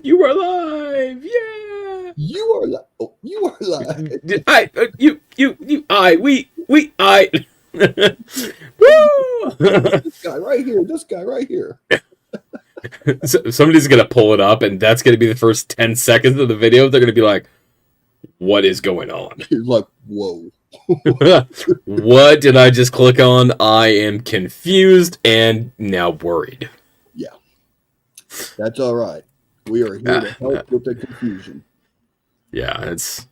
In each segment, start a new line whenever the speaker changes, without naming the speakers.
You are live! Yeah!
You are li- oh, you are live.
I. Woo!
This guy right here. This guy right here.
So, somebody's gonna pull it up, and that's gonna be the first 10 seconds of the video. They're gonna be like, what is going on?
He's like, whoa.
What did I just click on? I am confused and now worried.
Yeah, that's all right. We are here to
Uh,
help with the confusion.
yeah, it's.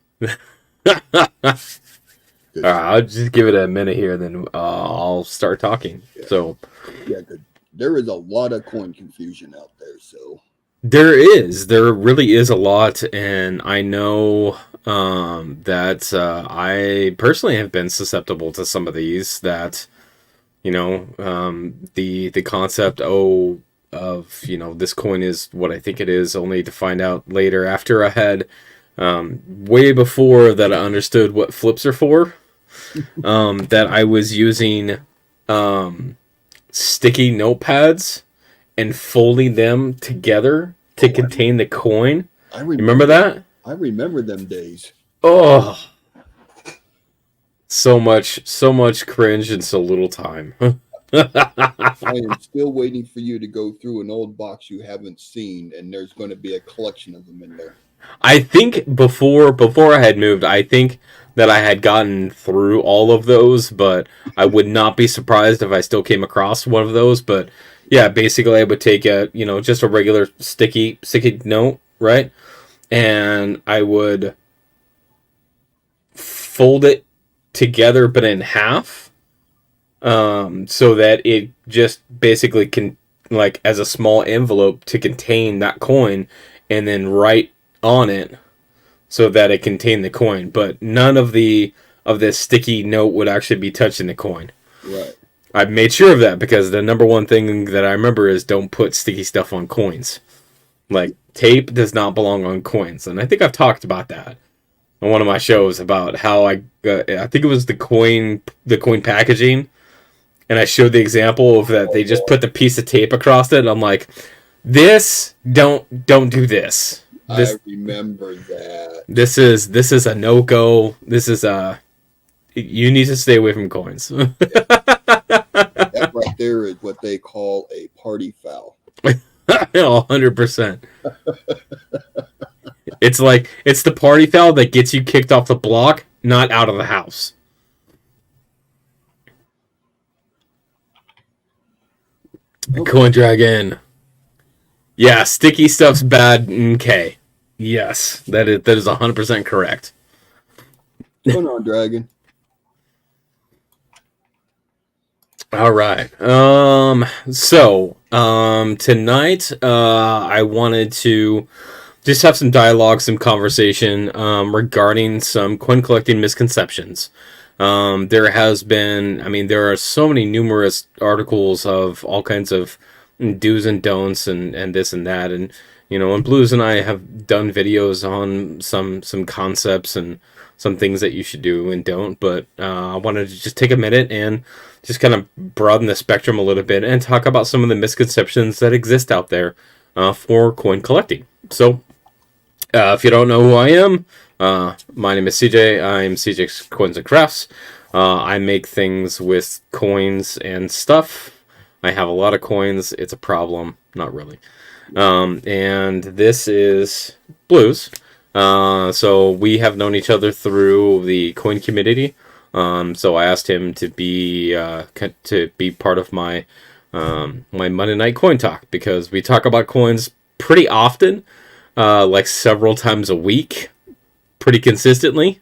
Cause
I'll just give it a minute here, then I'll start talking.
yeah,
So,
yeah, 'cause there is a lot of coin confusion out there. So
there really is a lot, and I know that I personally have been susceptible to some of these. That the concept of this coin is what I think it is, only to find out later after I had way before that I understood what flips are for. That I was using sticky notepads and folding them together to
oh,
contain the coin.
I
You remember
remember.
that?
I remember them days.
Oh, so much cringe in so little time.
I am still waiting for you to go through an old box you haven't seen, and there's going to be a collection of them in there.
I think before I had moved, I think that I had gotten through all of those, but I would not be surprised if I still came across one of those. But yeah, basically I would take a just a regular sticky note, right? And I would fold it together but in half, so that it just basically can, like, as a small envelope to contain that coin, and then write on it so that it contained the coin, but none of this sticky note would actually be touching the coin.
Right.
I've made sure of that because the number one thing that I remember is don't put sticky stuff on coins. Like, tape does not belong on coins, and I think I've talked about that on one of my shows about how I think it was the coin packaging, and I showed the example of that they just put the piece of tape across it. And I'm like, this don't do this.
I remember that.
This is a no go. This is a You need to stay away from coins.
That right there is what they call a party foul.
100%. It's the party foul that gets you kicked off the block, not out of the house.
Okay.
Coin dragon. Yeah, sticky stuff's bad. Okay. Yes, that is 100% correct.
What's going on, Dragon?
All right. Tonight, I wanted to just have some dialogue, some conversation regarding some coin collecting misconceptions. There has been, I mean, there are so many numerous articles of all kinds of do's and don'ts and this and that. And, and Blues and I have done videos on some concepts and some things that you should do and don't. But I wanted to just take a minute and just kind of broaden the spectrum a little bit and talk about some of the misconceptions that exist out there for coin collecting. So, if you don't know who I am, my name is CJ. I'm CJ's Coins and Crafts. I make things with coins and stuff. I have a lot of coins. It's a problem. Not really. And this is Blues. So we have known each other through the coin community. So I asked him to be part of my my Monday night coin talk, because we talk about coins pretty often, like several times a week, pretty consistently.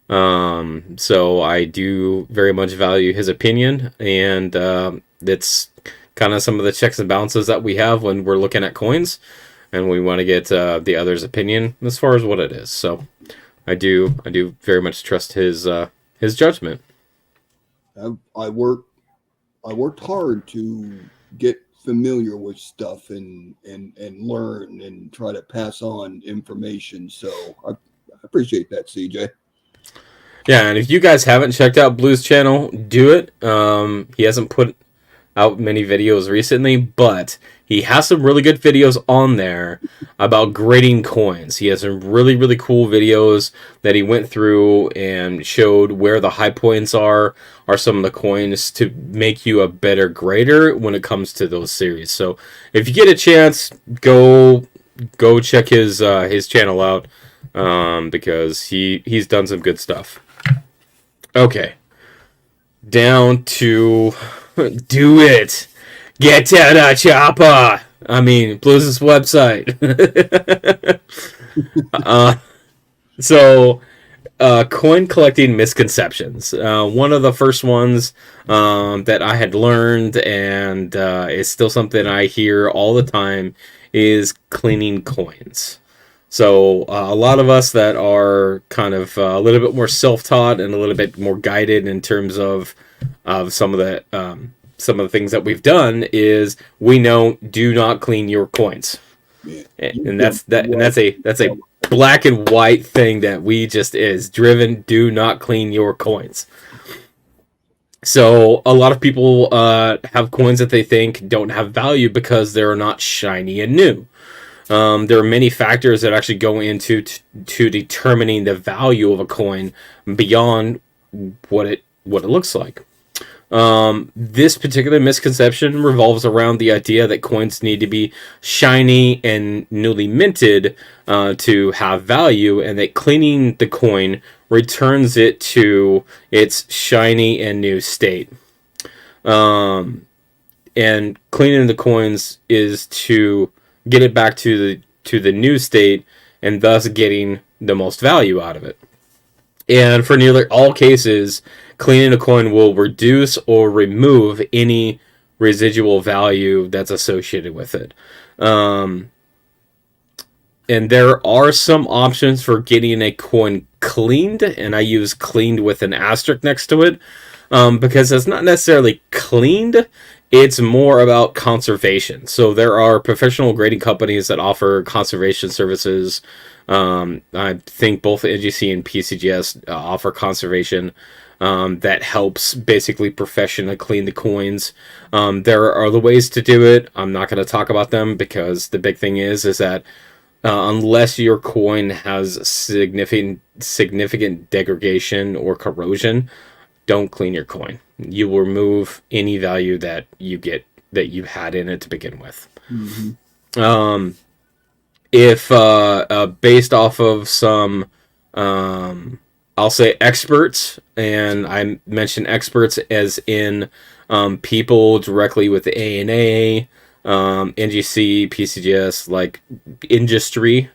So I do very much value his opinion, and it's kind of some of the checks and balances that we have when we're looking at coins, and we want to get the other's opinion as far as what it is. So I do very much trust his judgment.
I worked hard to get familiar with stuff and learn and try to pass on information. So I appreciate that, CJ.
Yeah, and if you guys haven't checked out Blue's channel, do it. He hasn't put out many videos recently, but He has some really good videos on there about grading coins. He has some really, really cool videos that he went through and showed where the high points are some of the coins to make you a better grader when it comes to those series. So if you get a chance, go check his channel out, because he's done some good stuff. Okay, down to do it. Get to the chopper. I mean, Blues' website. uh, so, coin collecting misconceptions. One of the first ones that I had learned, and is still something I hear all the time, is cleaning coins. So, a lot of us that are kind of a little bit more self-taught and a little bit more guided in terms of some of the things that we've done is we know do not clean your coins,
Yeah, you
and
jumped right.
that's a black and white thing that we just is driven. Do not clean your coins. So a lot of people have coins that they think don't have value because they're not shiny and new. There are many factors that actually go into to determining the value of a coin beyond what it looks like. This particular misconception revolves around the idea that coins need to be shiny and newly minted to have value, and that cleaning the coin returns it to its shiny and new state. Um, and cleaning the coins is to get it back to the new state, and thus getting the most value out of it. And for nearly all cases, cleaning a coin will reduce or remove any residual value that's associated with it. Um, and there are some options for getting a coin cleaned, and I use cleaned with an asterisk next to it, because it's not necessarily cleaned. It's more about conservation. So there are professional grading companies that offer conservation services. I think both NGC and PCGS offer conservation that helps basically professionally clean the coins. There are other ways to do it. I'm not going to talk about them because the big thing is that unless your coin has significant degradation or corrosion, don't clean your coin. You will remove any value that you had in it to begin with.
Mm-hmm.
Um, if based off of some, um, I'll say experts, and I mention experts as in people directly with the ANA, NGC, PCGS, like industry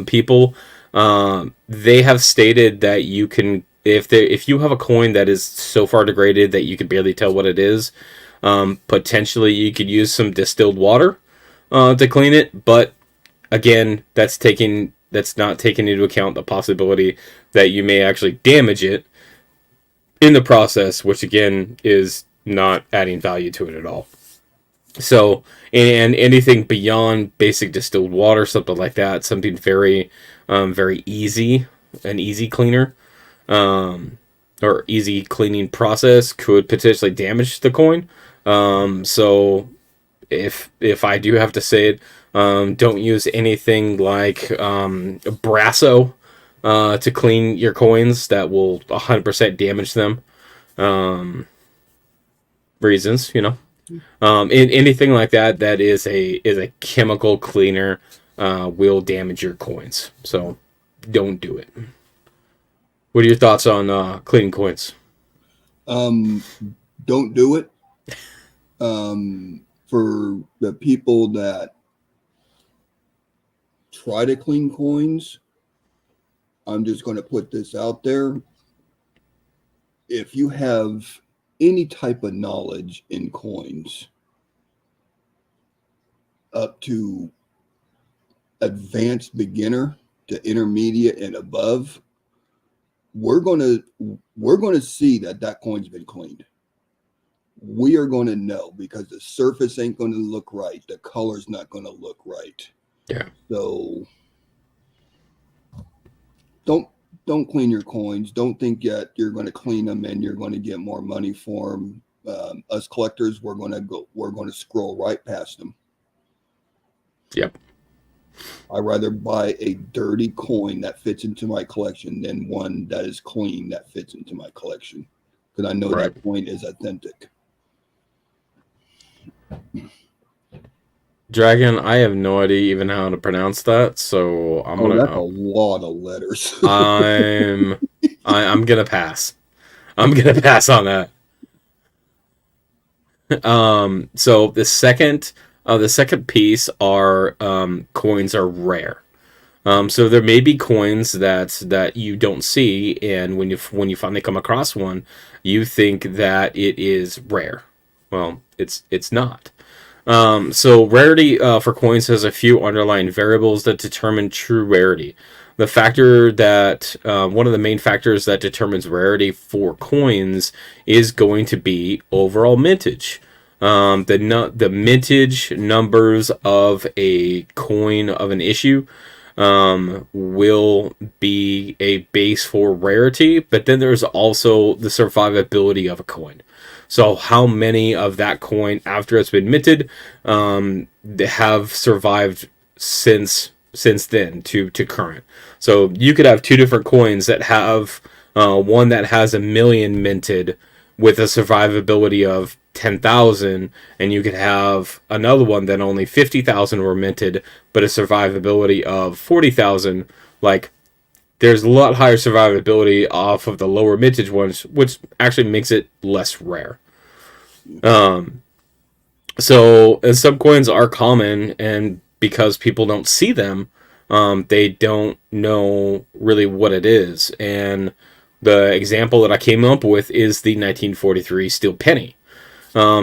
people. They have stated that you can, if you have a coin that is so far degraded that you can barely tell what it is, potentially you could use some distilled water to clean it. But again, that's not taking into account the possibility that you may actually damage it in the process, which again is not adding value to it at all. So, and anything beyond basic distilled water, something like that, something very easy, an easy cleaner, um, or easy cleaning process could potentially damage the coin. So if I do have to say it, don't use anything like Brasso to clean your coins. That will 100% damage them. Um, Reasons, you know. In anything like that, that is a chemical cleaner, will damage your coins. So don't do it. What are your thoughts on cleaning coins?
Um, don't do it. For the people that try to clean coins, I'm just going to put this out there. If you have any type of knowledge in coins up to advanced beginner to intermediate and above, we're going to see that that coin's been cleaned. We are going to know because the surface ain't going to look right, the color's not going to look right.
Yeah.
So don't don't clean your coins. Don't think that you're going to clean them and you're going to get more money for them. Us collectors, we're going to scroll right past them.
Yep.
I'd rather buy a dirty coin that fits into my collection than one that is clean that fits into my collection because I know that
Right.
coin is authentic.
Dragon, I have no idea even how to pronounce that, so
Oh, that's a lot of letters.
I'm I'm gonna pass. I'm gonna pass on that. So the second piece are coins are rare. So there may be coins that you don't see, and when you finally come across one, you think that it is rare. Well, it's not. So rarity for coins has a few underlying variables that determine true rarity. The factor that one of the main factors that determines rarity for coins is going to be overall mintage. The mintage numbers of a coin of an issue will be a base for rarity, but then there's also the survivability of a coin. So how many of that coin after it's been minted have survived since then to current. So you could have two different coins that have one that has 1,000,000 minted with a survivability of 10,000, and you could have another one that only 50,000 were minted, but a survivability of 40,000. Like, there's a lot higher survivability off of the lower mintage ones, which actually makes it less rare. Um, so, and some coins are common, and because people don't see them, they don't know really what it is. And the example that I came up with is the 1943 steel penny.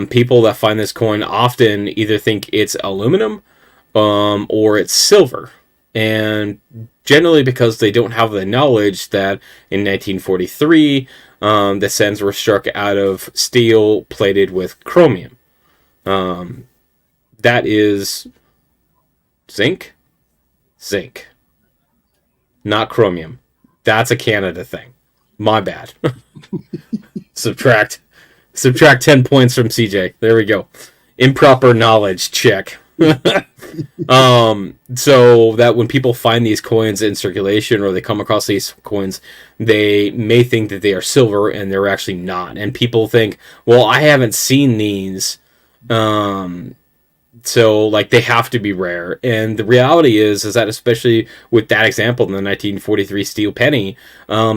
People that find this coin often either think it's aluminum or it's silver. And generally because they don't have the knowledge that in 1943, the cents were struck out of steel plated with chromium. Um, that is zinc? Zinc, not chromium. That's a Canada thing. My bad. subtract subtract 10 points from CJ. There we go. Improper knowledge check. So that when people find these coins in circulation or they come across these coins, they may think that they are silver and they're actually not. And people think, well, I haven't seen these. Um, so like they have to be rare. And the reality is that especially with that example in the 1943 steel penny,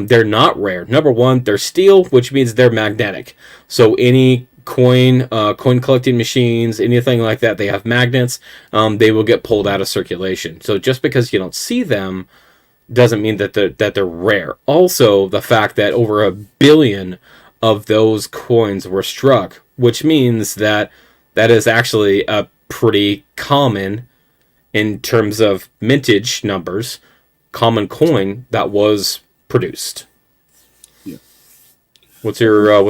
they're not rare. Number one, they're steel, which means they're magnetic. So any coin collecting machines, anything like that, they have magnets. They will get pulled out of circulation. So just because you don't see them doesn't mean that they're rare. Also, the fact that over 1 billion of those coins were struck, which means that that is actually a pretty common in terms of mintage numbers, common coin that was produced.
Yeah.
What's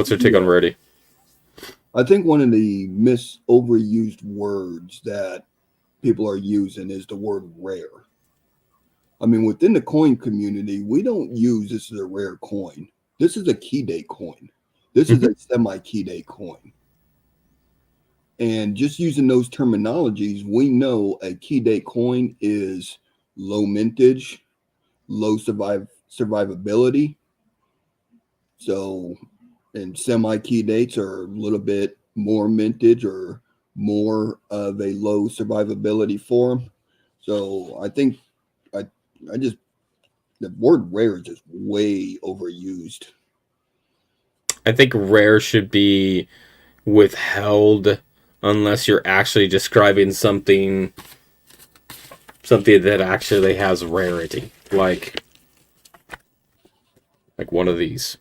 your take on rarity?
I think one of the overused words that people are using is the word rare. I mean, within the coin community, we don't use this as a rare coin. This is a key date coin. This is
Mm-hmm.
a semi key date coin. And just using those terminologies, we know a key date coin is low mintage, low survivability. So, and semi key dates are a little bit more mintage or more of a low survivability form. So, I think I I just the word rare is just way overused.
I think rare should be withheld unless you're actually describing something that actually has rarity, like one of these.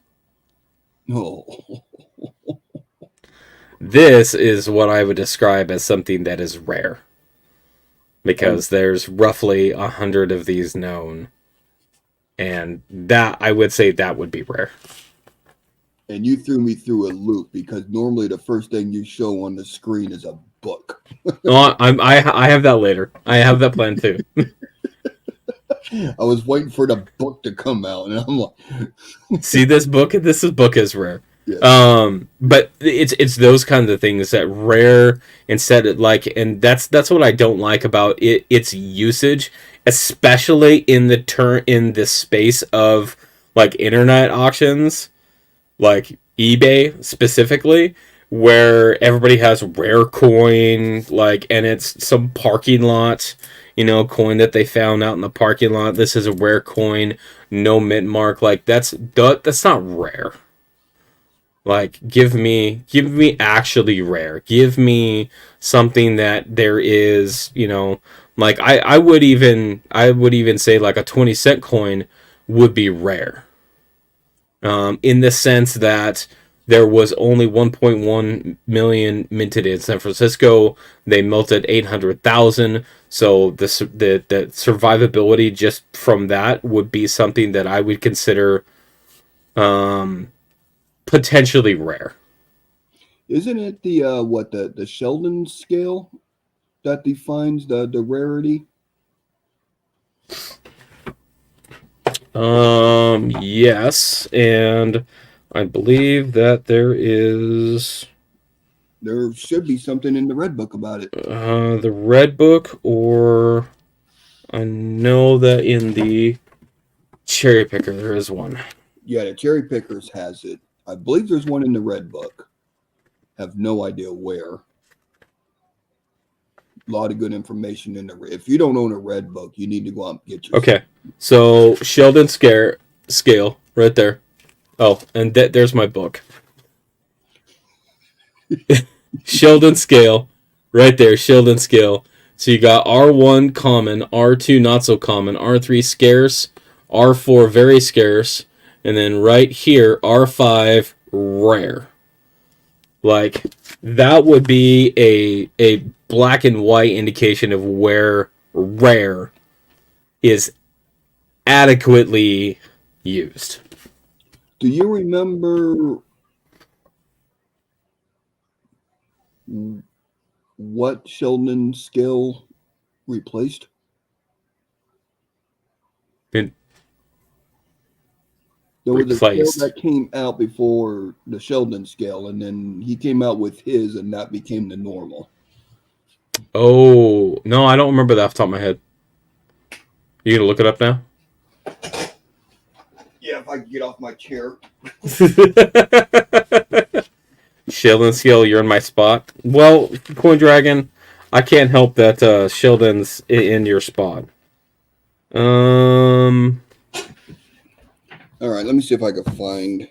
Oh,
This is what I would describe as something that is rare
oh,
because there's roughly 100 of these known, and that I would say that would be rare.
and you threw me through a loop because normally the first thing you show on the screen is a book.
No, I have that later. I have that plan too.
I was waiting for the book to come out, and I'm like,
See this book? This book is rare.
Yes.
But it's those kinds of things that rare instead of like, and that's what I don't like about it. Its usage, especially in the space of like internet auctions, like eBay specifically, where everybody has rare coin, like, and it's some parking lot, coin that they found out in the parking lot. This is a rare coin, no mint mark. Like that's not rare. Like give me actually rare. Give me something that there is, like I would even say like a 20-cent coin would be rare. In the sense that there was only 1.1 million minted in San Francisco. They melted 800,000. So the survivability just from that would be something that I would consider potentially rare.
Isn't it the what the Sheldon scale that defines the rarity?
Yes, and I believe that there is
There should be something in the red book about it.
the red book, or I know that in the cherry picker there is one.
Yeah, the cherry pickers has it. I believe there's one in the red book. Have no idea where. A lot of good information in the. If you don't own a red book, you need to go out and get yourself.
Okay, so Sheldon scale right there. Oh, and there's my book. Sheldon scale right there. Sheldon scale. So you got R1 common, R2 not so common, R3 scarce, R4 very scarce, and then right here R5 rare. Like that would be a black and white indication of where rare is adequately used.
Do you remember what Sheldon scale replaced?
It
There was a scale
replaced.
that came out before the Sheldon scale, and then he came out with his, and that became the normal.
Oh no, I don't remember that off the top of my head. You gonna look it up now?
Yeah, if I can get off my chair.
Sheldon scale, you're in my spot. Well, Coin Dragon, I can't help that Sheldon's in your spot. Um,
All right, let me see if I can find.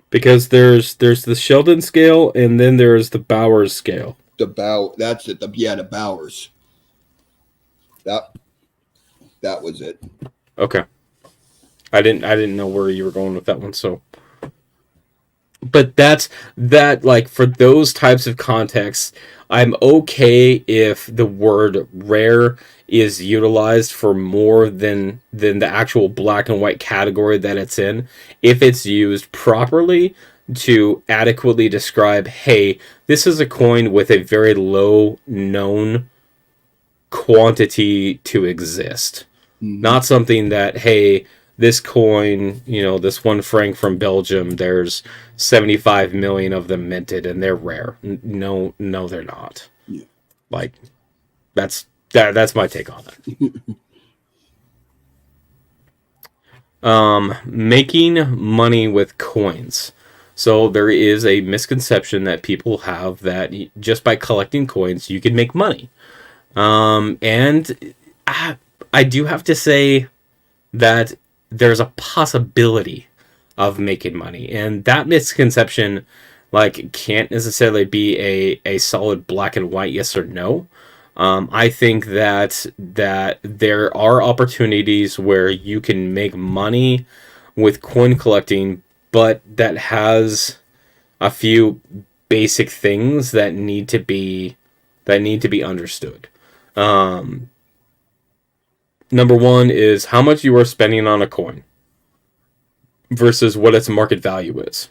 because there's the Sheldon scale and then there's the Bowers scale.
That's it. The Bowers. That that was it.
Okay, I didn't know where you were going with that one. So, but that like for those types of contexts, I'm okay if the word rare is utilized for more than the actual black and white category that it's in. If it's used properly to adequately describe, hey, this is a coin with a very low known quantity to exist.
Mm-hmm.
Not something that, hey, this coin, this 1 franc from Belgium, there's 75 million of them minted and they're rare. No, no, they're not.
Yeah.
Like, that's my take on it. Making money with coins. So there is a misconception that people have that just by collecting coins you can make money. And I do have to say that there's a possibility of making money, and that misconception like can't necessarily be a solid black and white yes or no. I think that there are opportunities where you can make money with coin collecting, but that has a few basic things that need to be understood. Um, Number one is how much you are spending on a coin versus what its market value is.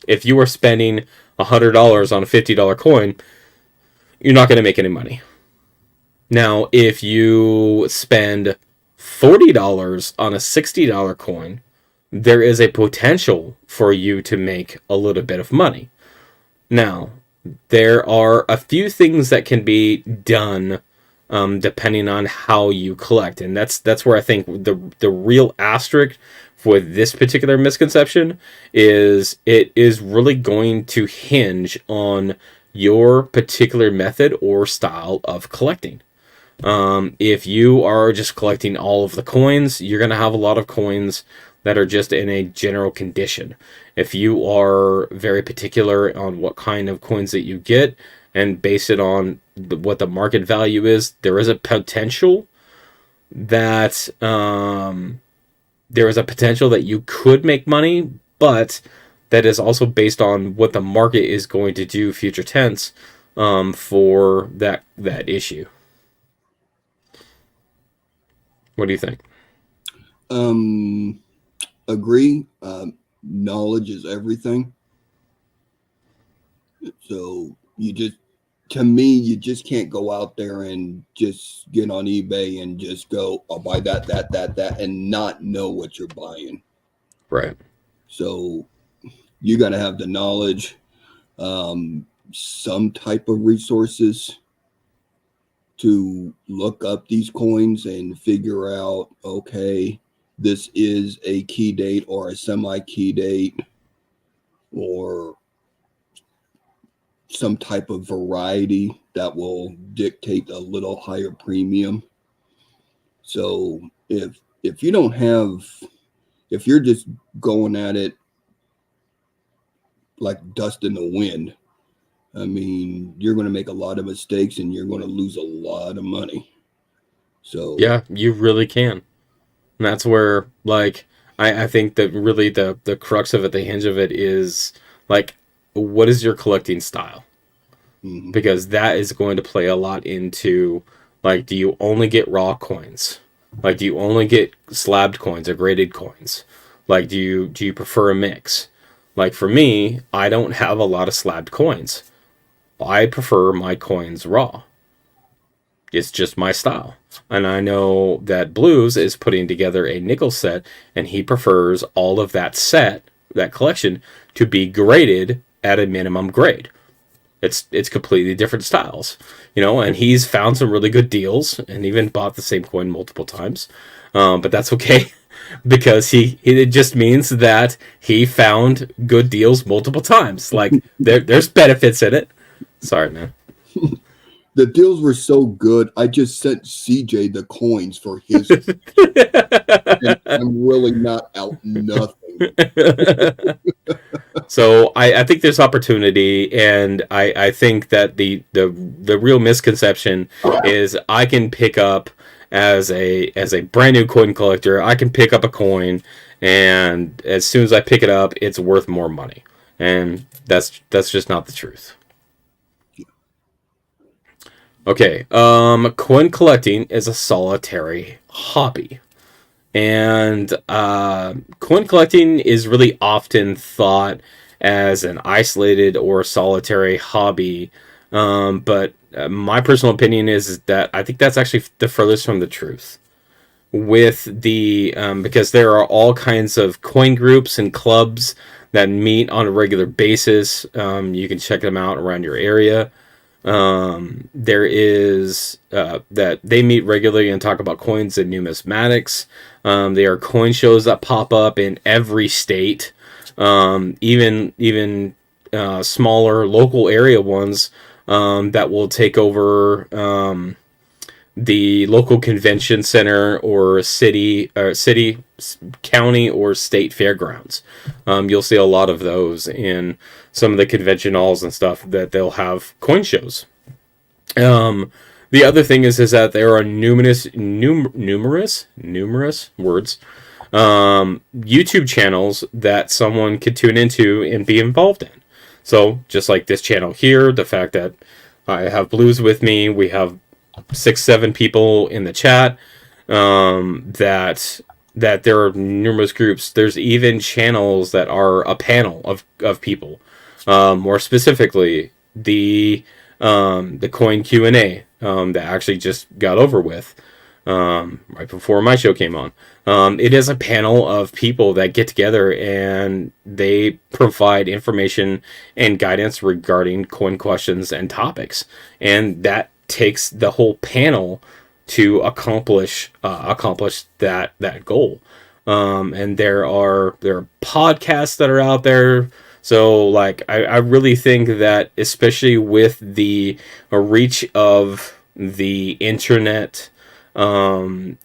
If you are spending $100 on a $50 coin, you're not going to make any money. Now, if you spend $40 on a $60 coin, there is a potential for you to make a little bit of money. Now, there are a few things that can be done depending on how you collect, and that's where I think the real asterisk for this particular misconception is it is really going to hinge on your particular method or style of collecting. If you are just collecting all of the coins, you're going to have a lot of coins that are just in a general condition. If you are very particular on what kind of coins that you get and base it on what the market value is, there is a potential that you could make money, but that is also based on what the market is going to do future tense for that issue. What do you think?
Um, agree. Knowledge is everything. So to me, you just can't go out there and just get on eBay and just go, I'll buy that, and not know what you're buying.
Right.
So you got to have the knowledge, some type of resources to look up these coins and figure out, okay, this is a key date or a semi key date or some type of variety that will dictate a little higher premium. So if you don't have, if you're just going at it like dust in the wind, I mean, you're going to make a lot of mistakes and you're going to lose a lot of money. So
Yeah, you really can. And that's where, like, I think that really the crux of it, the hinge of it is, like, what is your collecting style?
mhm.
Because that is going to play a lot into, like, do you only get raw coins? Like, do you only get slabbed coins or graded coins? Like, do you prefer a mix? Like, for me, I don't have a lot of slabbed coins. I prefer my coins raw. It's just my style. And I know that Blues is putting together a nickel set, and he prefers all of that set, that collection, to be graded at a minimum grade. It's completely different styles, and he's found some really good deals, and even bought the same coin multiple times. But that's okay because it just means that he found good deals multiple times. Like there's benefits in it. Sorry, man.
The deals were so good. I just sent CJ the coins for his, and I'm really not out nothing.
So I think there's opportunity, and I think that the real misconception is I can pick up as a brand new coin collector, I can pick up a coin, and as soon as I pick it up, it's worth more money, and that's just not the truth. Okay, coin collecting is a solitary hobby. And coin collecting is really often thought as an isolated or solitary hobby. But my personal opinion is that I think that's actually the furthest from the truth. With the because there are all kinds of coin groups and clubs that meet on a regular basis. You can check them out around your area. There is that they meet regularly and talk about coins and numismatics. There are coin shows that pop up in every state, even smaller local area ones that will take over the local convention center or city, county, or state fairgrounds. You'll see a lot of those in some of the convention halls and stuff that they'll have coin shows. The other thing is that there are numerous words, YouTube channels that someone could tune into and be involved in. So just like this channel here, the fact that I have Blues with me, we have 6-7 people in the chat, that there are numerous groups. There's even channels that are a panel of people. More specifically, the coin Q&A. that actually just got over with right before my show came on. It is a panel of people that get together and they provide information and guidance regarding coin questions and topics, and that takes the whole panel to accomplish that goal. And there are podcasts that are out there. So like I really think that, especially with the reach of the internet, and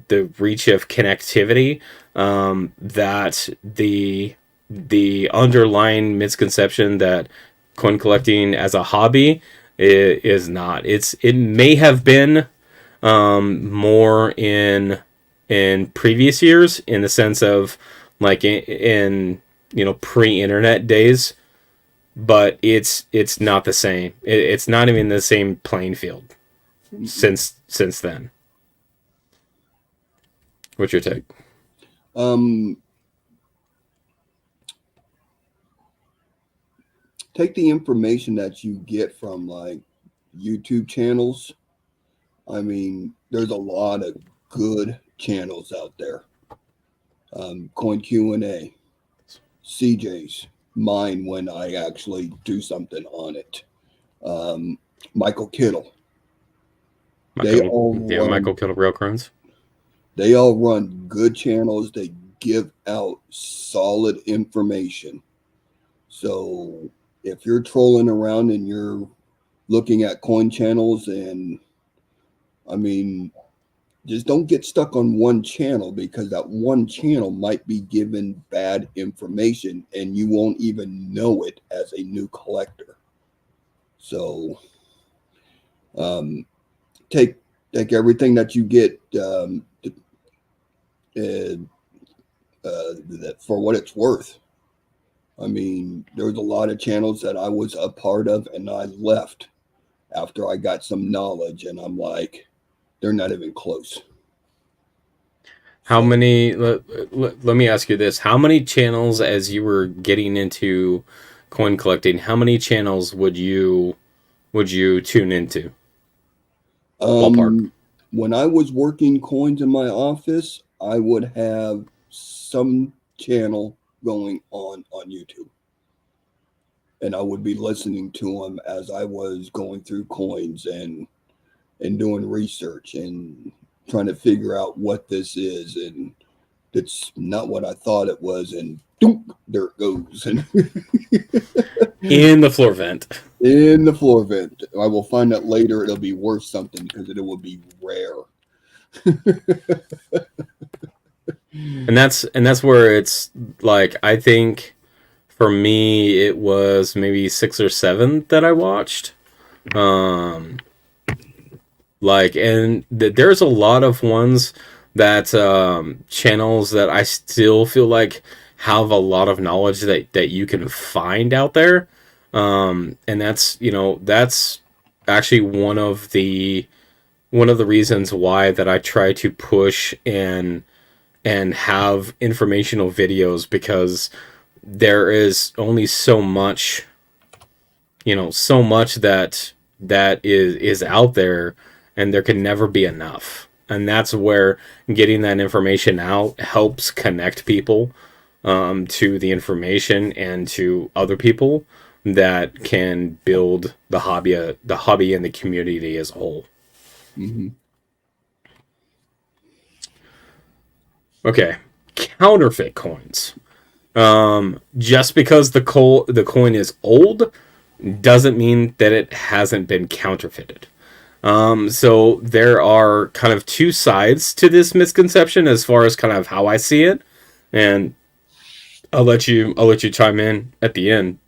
the reach of connectivity, that the underlying misconception that coin collecting as a hobby is not. It may have been more in previous years, in the sense of like in pre-internet days, but it's not the same. It's not even the same playing field since then. What's your take?
Um, take the information that you get from like YouTube channels. I mean, there's a lot of good channels out there. Coin Q&A, CJ's, mine when I actually do something on it. Um, Michael Kittle. They
Michael,
all
yeah,
run.
Michael Kittle Real Crones.
They all run good channels. They give out solid information. So if you're trolling around and you're looking at coin channels, and I mean, just don't get stuck on one channel, because that one channel might be given bad information and you won't even know it as a new collector. So um, take everything that you get uh, for what it's worth. I mean, there was a lot of channels that I was a part of and I left after I got some knowledge, and I'm like, they're not even close.
How
So
many? Let me ask you this: how many channels, as you were getting into coin collecting, how many channels would you tune into? Ballpark.
Um, when I was working coins in my office, I would have some channel going on YouTube, and I would be listening to them as I was going through coins and doing research and trying to figure out what this is, and it's not what I thought it was, and doom, there it goes, and
In the floor vent.
in the floor vent. I will find out later it'll be worth something because it will be rare.
And that's where it's like, I think for me it was maybe six or seven that I watched. Um, like, and there's a lot of ones that channels that I still feel like have a lot of knowledge that you can find out there. And that's actually one of the reasons why that I try to push and have informational videos, because there is only so much that is out there, and there can never be enough. And that's where getting that information out helps connect people to the information and to other people that can build the hobby and the community as a whole.
Mm-hmm.
Okay, counterfeit coins. Just because the coin is old doesn't mean that it hasn't been counterfeited. So there are kind of two sides to this misconception, as far as kind of how I see it, and I'll let you chime in at the end.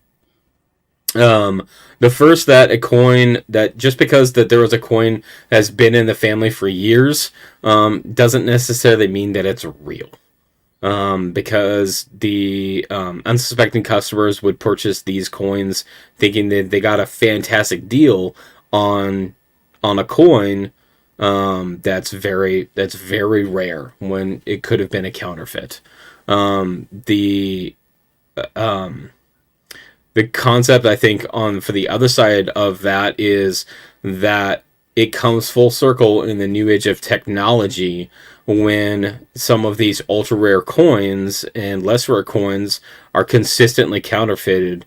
The first, that a coin, that just because that there was a coin has been in the family for years, doesn't necessarily mean that it's real. Because the unsuspecting customers would purchase these coins thinking that they got a fantastic deal on a coin that's very rare, when it could have been a counterfeit. The the concept, I think, on for the other side of that, is that it comes full circle in the new age of technology when some of these ultra rare coins and less rare coins are consistently counterfeited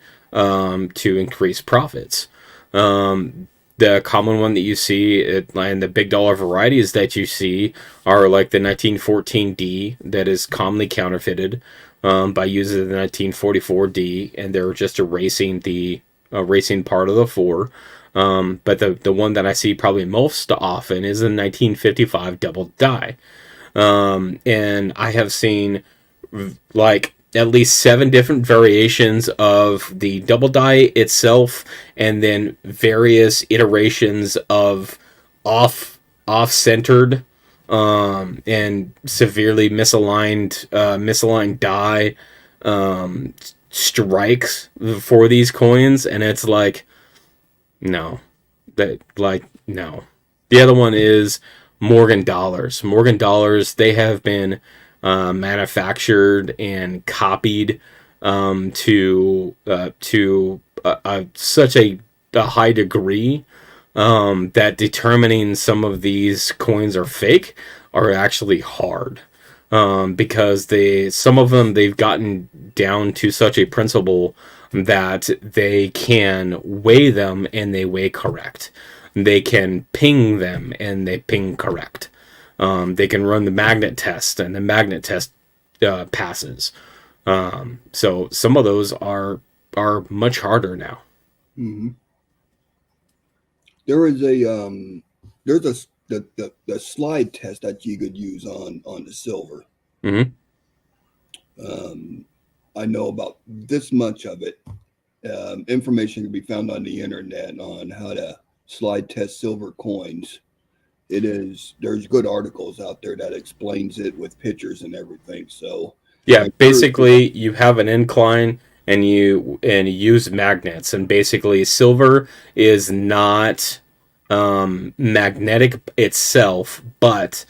to increase profits. The common one that you see and the big dollar varieties that you see are like the 1914D that is commonly counterfeited by using the 1944D, and they're just erasing the racing part of the four. But the one that I see probably most often is the 1955 double die. And I have seen like at least 7 different variations of the double die itself, and then various iterations of off centered and severely misaligned die um, strikes for these coins, and it's like no, that like no. The other one is Morgan dollars. Morgan dollars, they have been manufactured and copied to such a high degree that determining some of these coins are fake are actually hard. Because some of them they've gotten down to such a principle that they can weigh them and they weigh correct. They can ping them and they ping correct. They can run the magnet test and the magnet test passes. So some of those are much harder now.
Hmm. There is a there's a the slide test that you could use on the silver.
Mm-hmm.
Um, I know about this much of it. Information can be found on the internet on how to slide test silver coins. There's good articles out there that explains it with pictures and everything. So I
Yeah,
encourage people.
basically you have an incline and you use magnets, and basically silver is not magnetic itself, but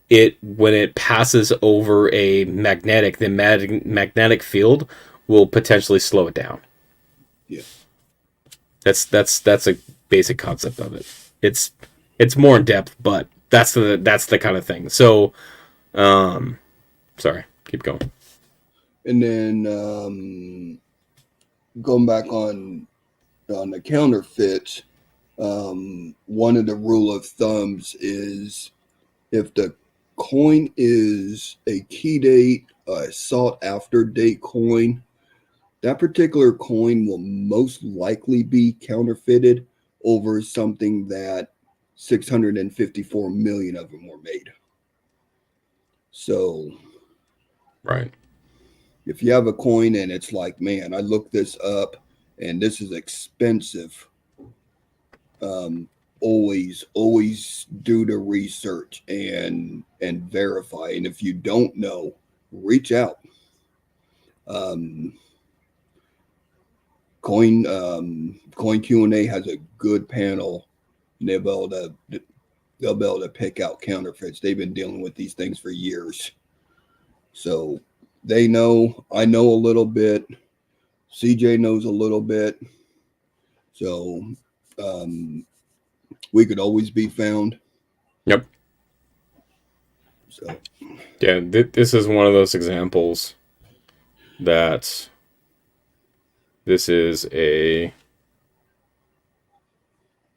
it when it passes over a magnetic, the magnetic field will potentially slow it down.
Yeah.
That's a basic concept of it. It's it's more in depth, but that's the kind of thing. So, sorry, keep going.
And then going back on the counterfeits, one of the rule of thumbs is if the coin is a key date, a sought after date coin, that particular coin will most likely be counterfeited over something that 654 million of them were made. So
Right.
if you have a coin and it's like, man, I looked this up and this is expensive, um, always do the research and verify. And if you don't know, reach out. Um, Coin Q&A has a good panel. And they'll be able to pick out counterfeits. They've been dealing with these things for years, so they know. I know a little bit. CJ knows a little bit. So um, we could always be found.
Yep.
So
Yeah, this is one of those examples that this is a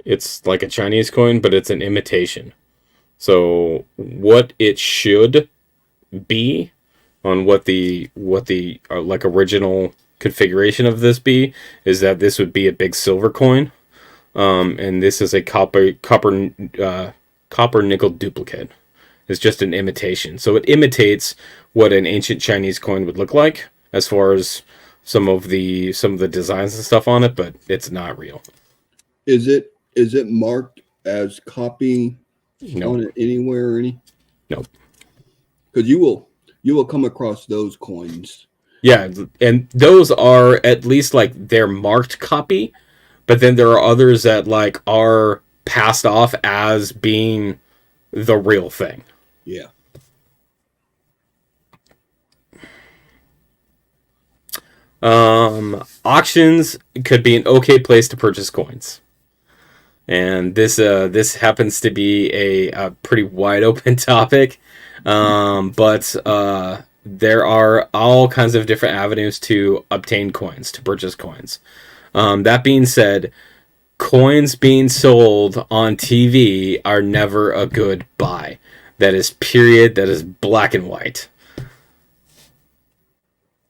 it's like a Chinese coin, but it's an imitation. So what it should be on what the like original configuration of this be is that this would be a big silver coin, and this is a copper nickel duplicate. It's just an imitation, so it imitates what an ancient Chinese coin would look like as far as some of the designs and stuff on it, but it's not real.
is it marked as copy
Nope.
on it anywhere or any?
Nope.
Because you will come across those coins.
Yeah, and those are at least like they're marked copy, but then there are others that like are passed off as being the real thing.
Yeah.
Auctions could be an okay place to purchase coins. And this happens to be a pretty wide open topic, but there are all kinds of different avenues to obtain coins, to purchase coins. That being said, coins being sold on TV are never a good buy. That is period. That is black and white.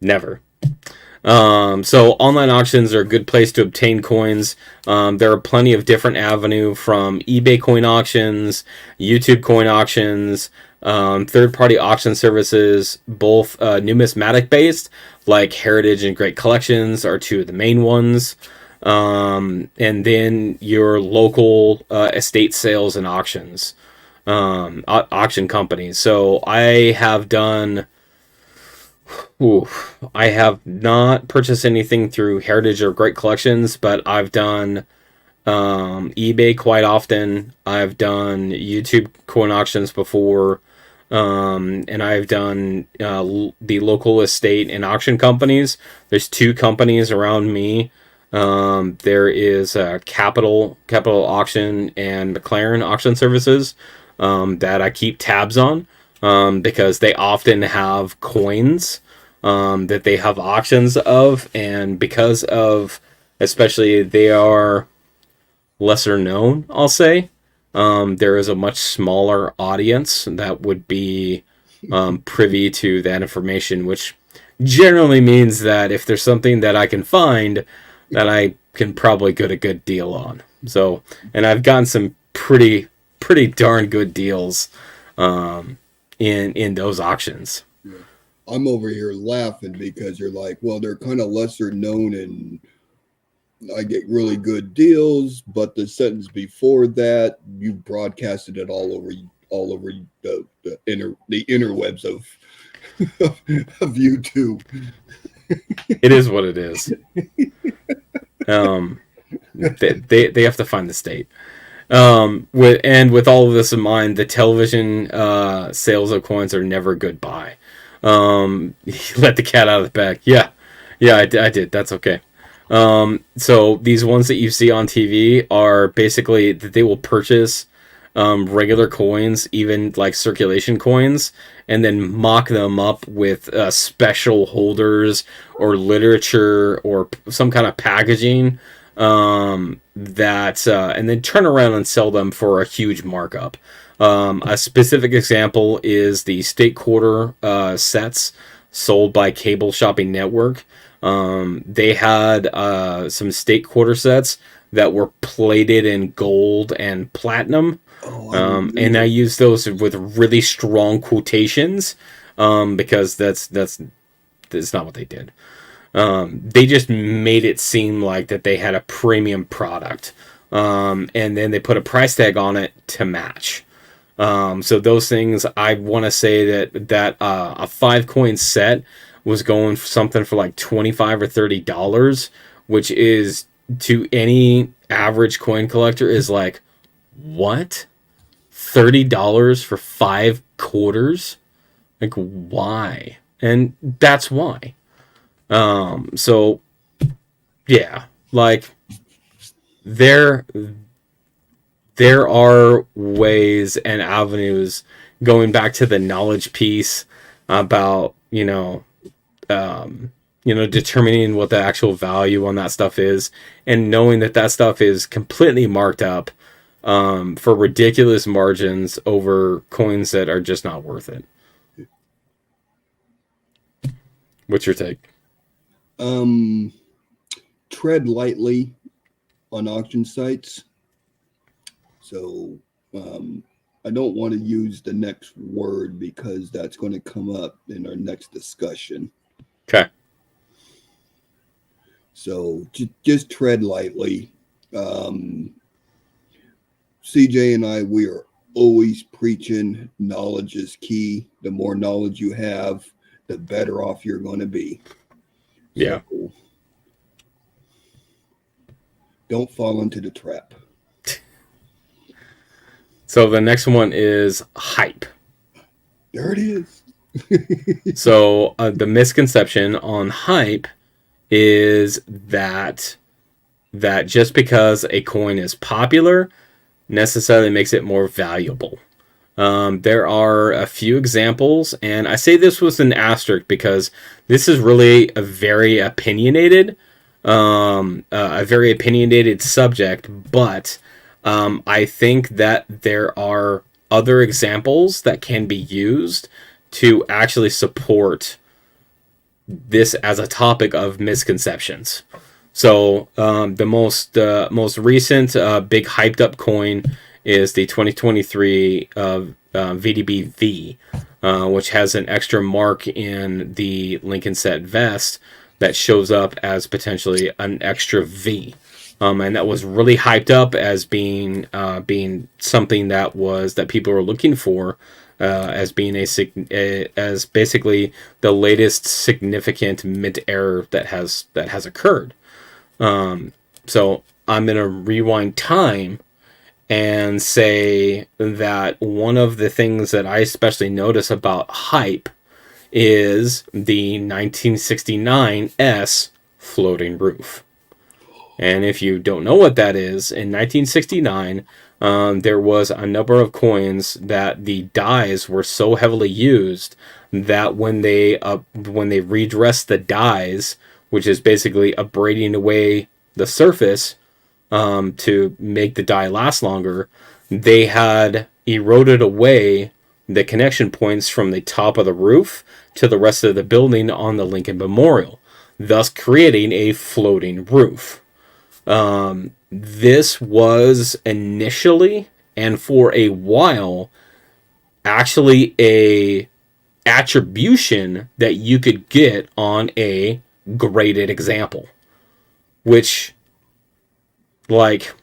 Never. So online auctions are a good place to obtain coins. There are plenty of different avenue from eBay coin auctions, YouTube coin auctions, third-party auction services, both numismatic based, like Heritage and Great Collections are two of the main ones. And then your local estate sales and auctions, auction companies. So Ooh, I have not purchased anything through Heritage or Great Collections, but I've done eBay quite often. I've done YouTube coin auctions before, and I've done the local estate and auction companies. There's two companies around me. There is Capital Auction and McLaren Auction Services that I keep tabs on because they often have coins that they have auctions of, and because of, especially, they are lesser known, I'll say. There is a much smaller audience that would be privy to that information, which generally means that if there's something that I can find, that I can probably get a good deal on. So, and I've gotten some pretty darn good deals in those auctions.
Yeah. I'm over here laughing because you're like, well, they're kind of lesser known and I get really good deals, but the sentence before that, you broadcasted it all over the interwebs of of YouTube.
It is what it is. They have to find the state. With all of this in mind, the television sales of coins are never a good buy. Let the cat out of the bag. Yeah, I did. That's okay. So these ones that you see on TV are basically that they will purchase regular coins, even like circulation coins, and then mock them up with special holders or literature or some kind of packaging and then turn around and sell them for a huge markup. A specific example is the state quarter sets sold by Cable Shopping Network. They had some state quarter sets that were plated in gold and platinum.
Oh,
And I use those with really strong quotations because that's not what they did. They just made it seem like that they had a premium product, and then they put a price tag on it to match. So those things, I want to say that a 5 coin set was going for something for like $25 or $30, which is to any average coin collector is like, what? $30 for 5 quarters? Like, why? And that's why. So yeah, like there there are ways and avenues going back to the knowledge piece about, determining what the actual value on that stuff is, and knowing that that stuff is completely marked up for ridiculous margins over coins that are just not worth it. What's your take?
um, tread lightly on auction sites. So I don't want to use the next word because that's going to come up in our next discussion.
Okay.
So just tread lightly. Um, CJ and I, we are always preaching knowledge is key. The more knowledge you have, the better off you're going to be.
Yeah.
So don't fall into the trap.
So the next one is hype.
There it is.
So the misconception on hype is that that just because a coin is popular necessarily makes it more valuable. There are a few examples, and I say this with an asterisk because this is really a very opinionated subject. But I think that there are other examples that can be used to actually support this as a topic of misconceptions. So the most recent big hyped up coin is the 2023 VDB-V, which has an extra mark in the Lincoln Set vest that shows up as potentially an extra V. And that was really hyped up as being something that people were looking for as being as basically the latest significant mint error that has occurred. So I'm gonna rewind time and say that one of the things that I especially notice about hype is the 1969 S floating roof. And if you don't know what that is, in 1969, there was a number of coins that the dyes were so heavily used that when they redressed the dyes, which is basically abrading away the surface to make the dye last longer, they had eroded away the connection points from the top of the roof to the rest of the building on the Lincoln Memorial, thus creating a floating roof. This was initially and for a while actually a attribution that you could get on a graded example, which like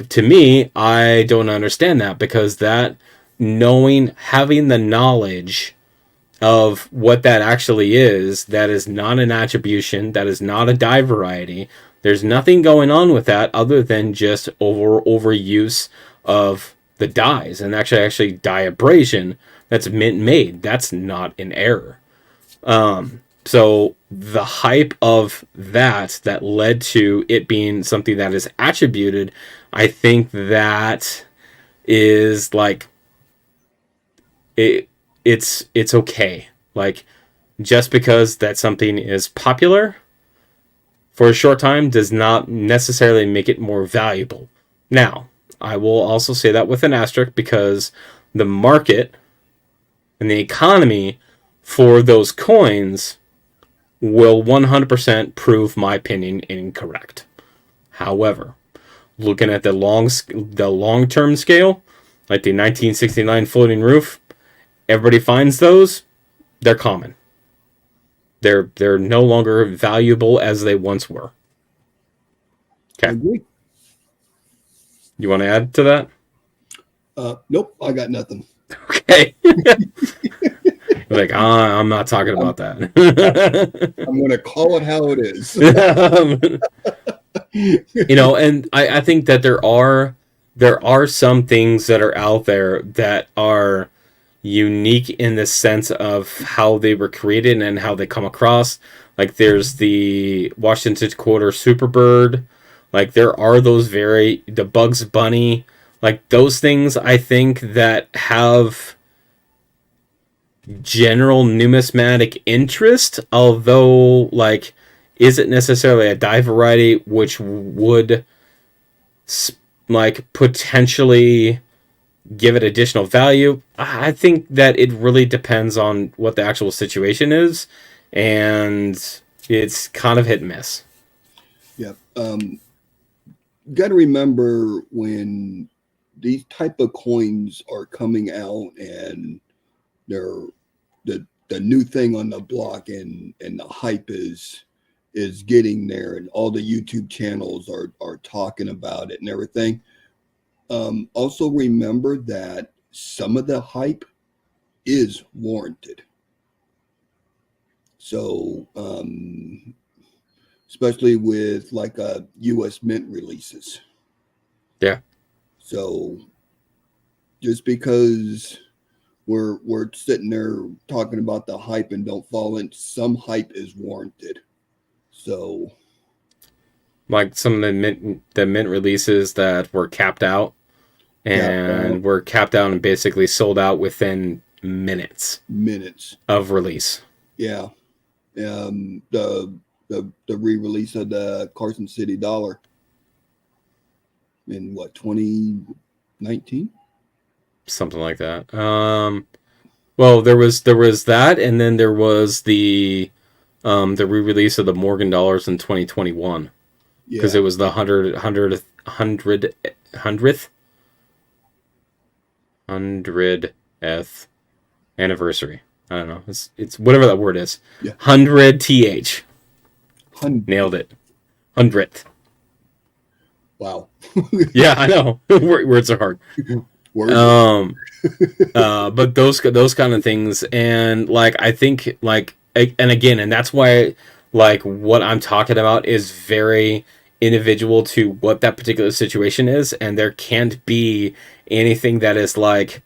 to me, I don't understand that, because that having the knowledge of what that actually is, that is not an attribution, that is not a dye variety. There's nothing going on with that other than just overuse of the dyes, and actually dye abrasion that's mint made. That's not an error. So the hype of that led to it being something that is attributed, I think that is like it's okay. Like, just because that something is popular for a short time does not necessarily make it more valuable. Now, I will also say that with an asterisk, because the market and the economy for those coins will 100% prove my opinion incorrect. However, looking at the long term scale, like the 1969 floating roof, everybody finds those. They're common. They're no longer valuable as they once were.
I
Okay,
agree.
you want to add to that?
Nope, I got nothing.
Okay, like I'm not talking
I'm,
about that.
I'm going to call it how it is.
And I think that there are some things that are out there that are unique in the sense of how they were created and how they come across. Like, there's the Washington Quarter Superbird. Like, there are the Bugs Bunny. Like, those things, I think, that have general numismatic interest, although, like, isn't necessarily a dye variety, which would like potentially give it additional value. I think that it really depends on what the actual situation is, and it's kind of hit and miss.
Yeah. Got to remember when these type of coins are coming out and they're the new thing on the block, and the hype is getting there, and all the YouTube channels are talking about it and everything. Also remember that some of the hype is warranted. So, especially with like U.S. Mint releases.
Yeah.
So, just because we're sitting there talking about the hype and don't fall in, some hype is warranted. So,
like some of the mint releases that were capped out
Capped out
and were capped out and basically sold out within minutes
minutes.
of release.
Yeah. The re-release of the Carson City Dollar in what 2019?
Something like that. Well, there was that, and then there was the re-release of the Morgan dollars in 2021 because
Yeah.
it was the hundredth anniversary. I don't know. It's whatever that word is.
Yeah.
100th. Nailed it. 100th.
Wow.
Yeah, I know. Words are hard.
Words.
Um, but those kind of things, and like I think like and again, and that's why like what I'm talking about is very individual to what that particular situation is, and there can't be anything that is like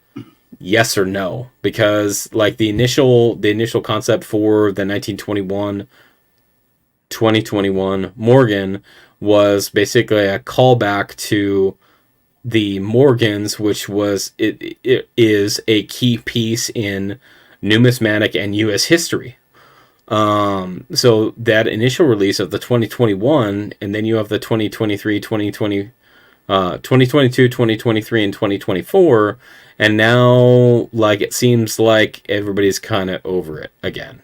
yes or no because like the initial concept for the 2021 Morgan was basically a callback to the Morgans, which it is a key piece in numismatic and U.S. history. So that initial release of the 2021, and then you have the 2023, 2022, 2023, and 2024, and now like it seems like everybody's kind of over it again.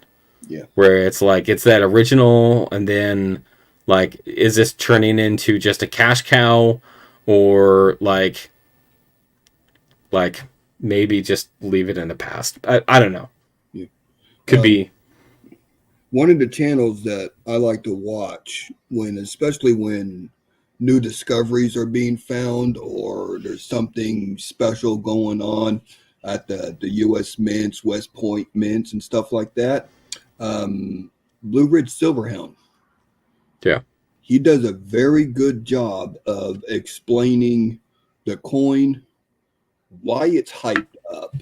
Yeah.
Where it's like it's that original, and then like is this turning into just a cash cow, or like maybe just leave it in the past. I don't know.
Yeah.
Could be.
One of the channels that I like to watch especially when new discoveries are being found or there's something special going on at the U.S. mints, West Point mints, and stuff like that. Blue Ridge Silverhound.
Yeah.
He does a very good job of explaining the coin, why it's hyped up,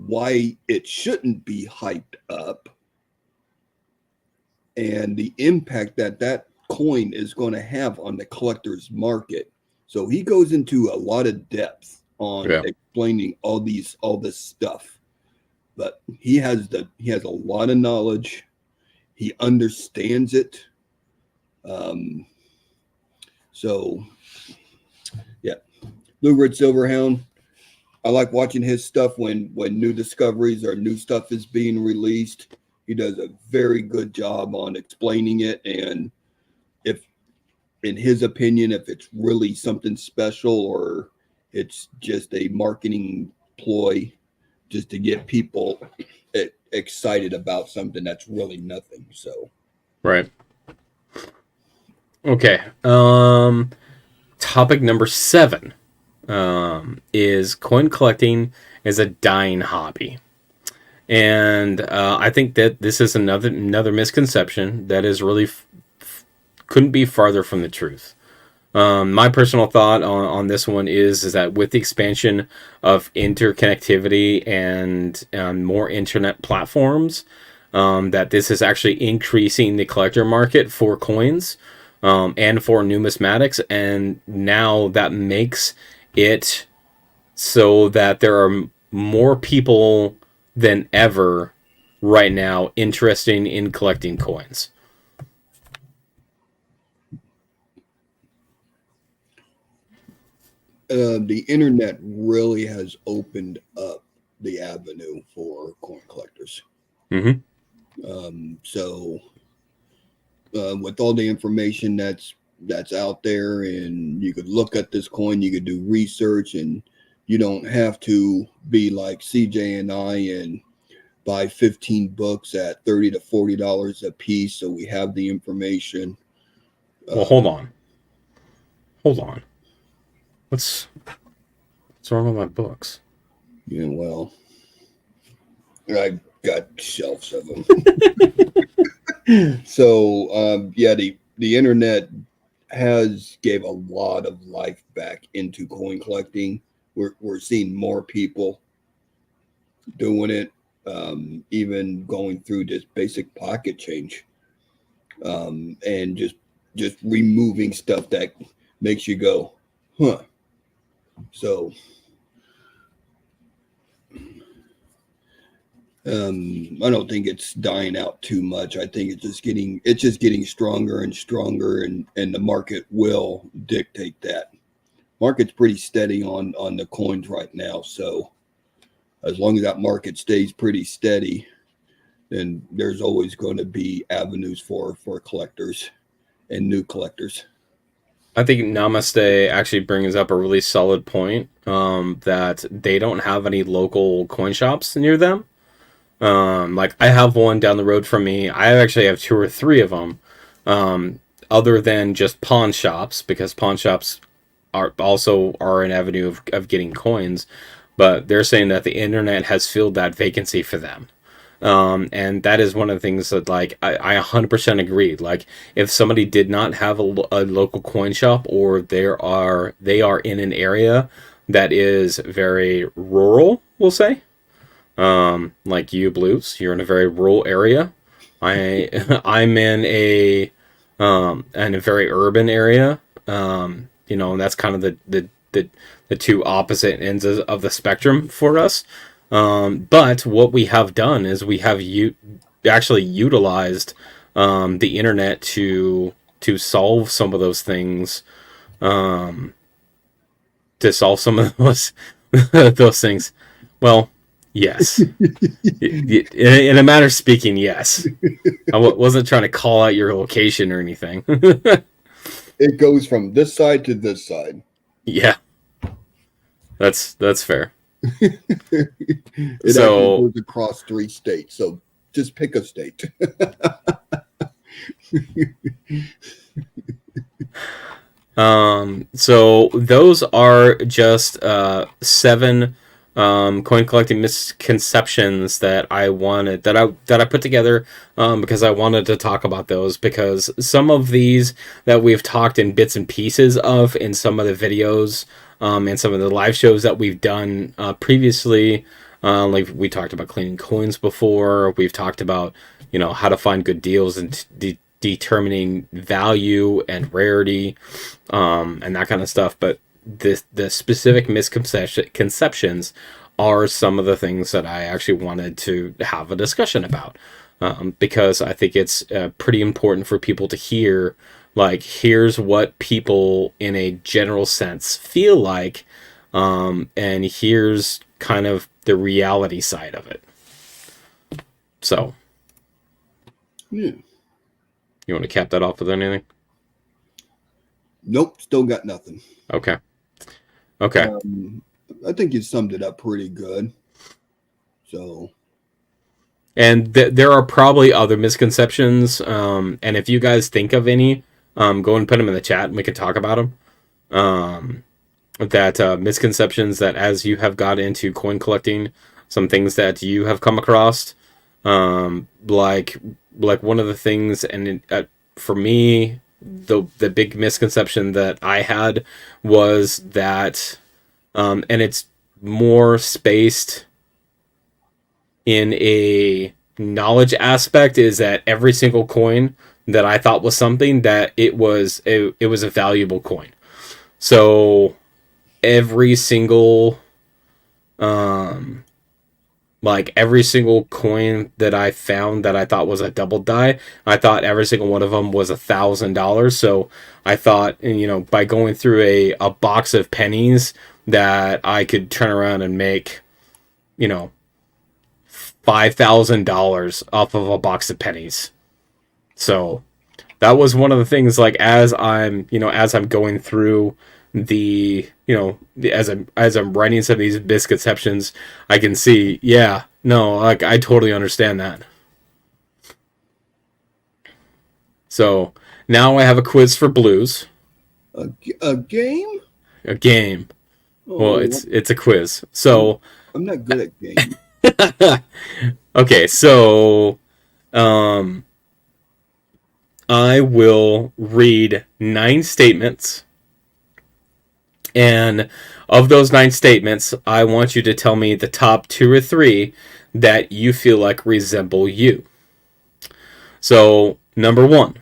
why it shouldn't be hyped up, and the impact that that coin is going to have on the collector's market. So he goes into a lot of depth on
Yeah.
explaining all this stuff. But he has a lot of knowledge. He understands it. Um, so yeah, Blue Ridge Silverhound. I like watching his stuff when new discoveries or new stuff is being released. He does a very good job on explaining it, and if in his opinion, if it's really something special or it's just a marketing ploy just to get people excited about something that's really nothing. So,
Right. Okay. Topic number 7 is coin collecting is a dying hobby. And I think that this is another misconception that is really couldn't be farther from the truth. My personal thought on this one is that with the expansion of interconnectivity and more internet platforms, that this is actually increasing the collector market for coins and for numismatics, and now that makes it so that there are more people than ever right now interested in collecting coins.
the internet really has opened up the avenue for coin collectors.
Mm-hmm.
So, with all the information that's out there, and you could look at this coin, you could do research, and you don't have to be like CJ and I and buy 15 books at $30 to $40 a piece. So we have the information.
Well, hold on. What's wrong with my books?
Well, I got shelves of them. So yeah, the internet has gave a lot of life back into coin collecting. We're seeing more people doing it, even going through just basic pocket change, and just just removing stuff that makes you go, huh. So I don't think it's dying out too much. I think it's just getting stronger and stronger, and the market will dictate that. Market's pretty steady on the coins right now, so as long as that market stays pretty steady, then there's always going to be avenues for collectors and new collectors.
I think Namaste actually brings up a really solid point, that they don't have any local coin shops near them. Like I have one down the road from me. I actually have two or three of them, other than just pawn shops, because pawn shops are an avenue of getting coins. But they're saying that the internet has filled that vacancy for them. And that is one of the things that, like, I 100% agree. Like, if somebody did not have a local coin shop, or they are in an area that is very rural, we'll say, like you Blues, you're in a very rural area. I'm in a very urban area. And that's kind of the two opposite ends of the spectrum for us. But what we have done is we have actually utilized the internet to solve some of those things. To solve some of those those things. Well, yes. In a matter of speaking, yes. I wasn't trying to call out your location or anything.
It goes from this side to this side.
Yeah, that's fair.
It actually goes across 3 states. So just pick a state.
So those are just 7 coin collecting misconceptions that I put together, because I wanted to talk about those, because some of these that we've talked in bits and pieces of in some of the videos, and some of the live shows that we've done previously. Like we talked about cleaning coins before. We've talked about how to find good deals and determining value and rarity, and that kind of stuff. But the specific misconceptions are some of the things that I actually wanted to have a discussion about, because I think it's pretty important for people to hear. Like, here's what people in a general sense feel like, and here's kind of the reality side of it. So,
Yeah.
You want to cap that off with anything?
Nope, still got nothing.
Okay.
I think you summed it up pretty good. So.
And there are probably other misconceptions, and if you guys think of any, go and put them in the chat and we can talk about them. That misconceptions that, as you have got into coin collecting, some things that you have come across, like one of the things, and for me, the big misconception that I had was that, and it's more spaced in a knowledge aspect, is that every single coin that I thought was something, that it was a valuable coin. So every single every single coin that I found that I thought was a double die, I thought every single one of them was $1,000. So I thought, by going through a box of pennies, that I could turn around and make, $5,000 off of a box of pennies. So that was one of the things, like, as I'm going through as I'm writing some of these misconceptions, I can see, yeah, no, like, I totally understand that. So now I have a quiz for Blues.
A game?
A game.
Oh,
well, it's a quiz. So
I'm not good at games.
Okay, so I will read 9 statements, and of those 9 statements, I want you to tell me the top 2 or 3 that you feel like resemble you. So, number 1.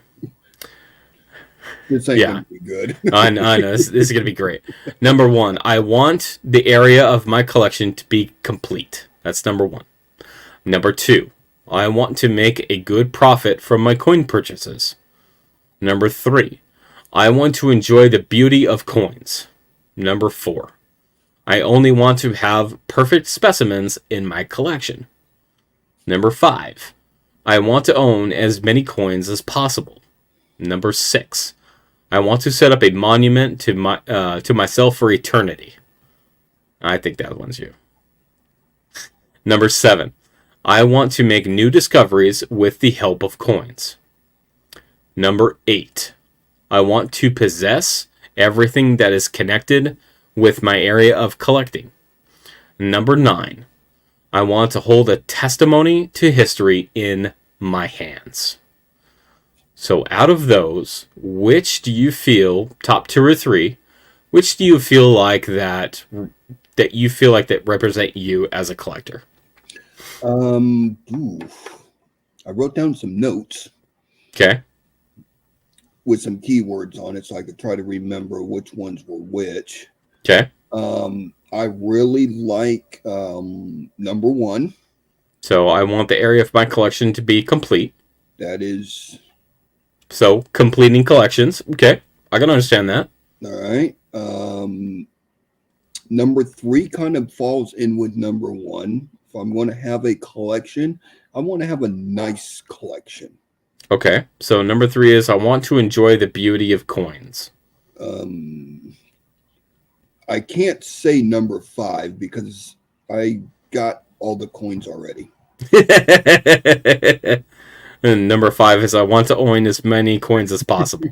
This ain't
Yeah,
gonna be good.
I know this is gonna be great. Number one, I want the area of my collection to be complete. That's number one. Number two, I want to make a good profit from my coin purchases. Number three, I want to enjoy the beauty of coins. Number four, I only want to have perfect specimens in my collection. Number five, I want to own as many coins as possible. Number six, I want to set up a monument to myself for eternity. I think that one's you. Number seven, I want to make new discoveries with the help of coins. Number eight, I want to possess everything that is connected with my area of collecting. Number nine, I want to hold a testimony to history in my hands. So out of those, which do you feel, top two or three, which do you feel like that you feel like that represent you as a collector?
Ooh, I wrote down some notes
Okay.
with some keywords on it so I could try to remember which ones were which.
Okay.
I really like number one.
So I want the area of my collection to be complete.
That is
So completing collections. Okay. I can understand that.
all right. Number three kind of falls in with number one. If I'm going to have a collection, I want to have a nice collection.
Okay. So number three is I want to enjoy the beauty of coins.
I can't say number five because I got all the coins already.
And number five is I want to own as many coins as possible.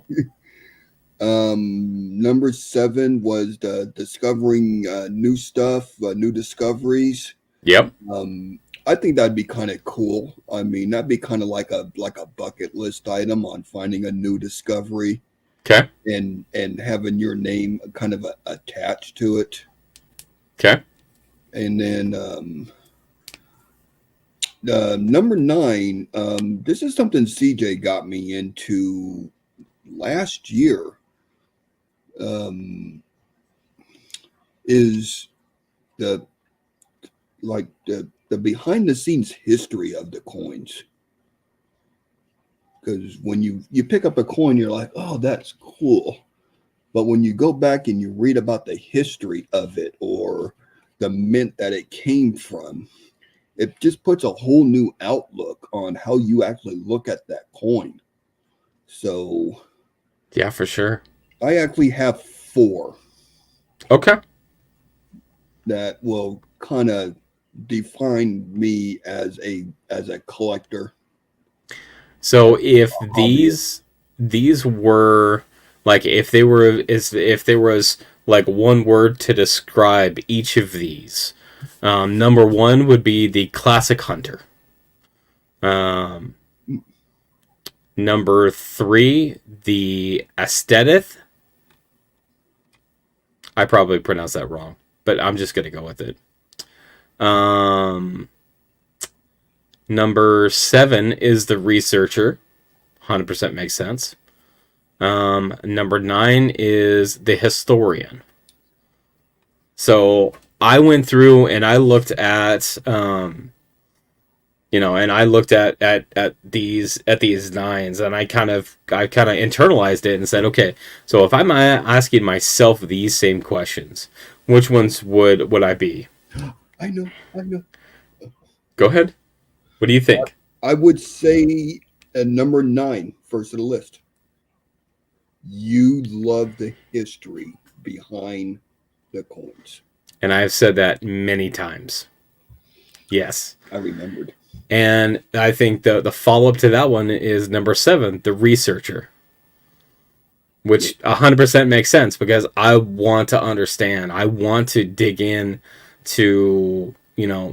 Number seven was the discovering new stuff, new discoveries.
Yep.
I think that'd be kind of cool. I mean, that'd be kind of like a bucket list item on finding a new discovery
Okay.
and having your name kind of attached to it.
Okay.
And then number nine, this is something CJ got me into last year. Is the the behind the scenes history of the coins. Because when you pick up a coin, you're like, oh, that's cool. But when you go back and you read about the history of it or the mint that it came from, it just puts a whole new outlook on how you actually look at that coin. So
Yeah, for sure.
I actually have four
Okay.
that will kind of define me as a collector.
So if
Hobbyist.
these were like if there was like one word to describe each of these, number one would be the classic hunter. Um, Number three, the aesthetic. I probably pronounced that wrong, but I'm just gonna go with it. Um, Number seven is the researcher. 100% makes sense. Number nine is the historian. So I went through and I looked at, and I looked at these nines, and I kind of internalized it and said, okay, so if I'm asking myself these same questions, which ones would I be?
I know.
Go ahead. What do you think?
I would say number nine, first of the list. You love the history behind the coins.
And I've said that many times. Yes.
I remembered.
And I think the follow up to that one is number seven, the researcher, which 100% makes sense because I want to understand. I want to dig in to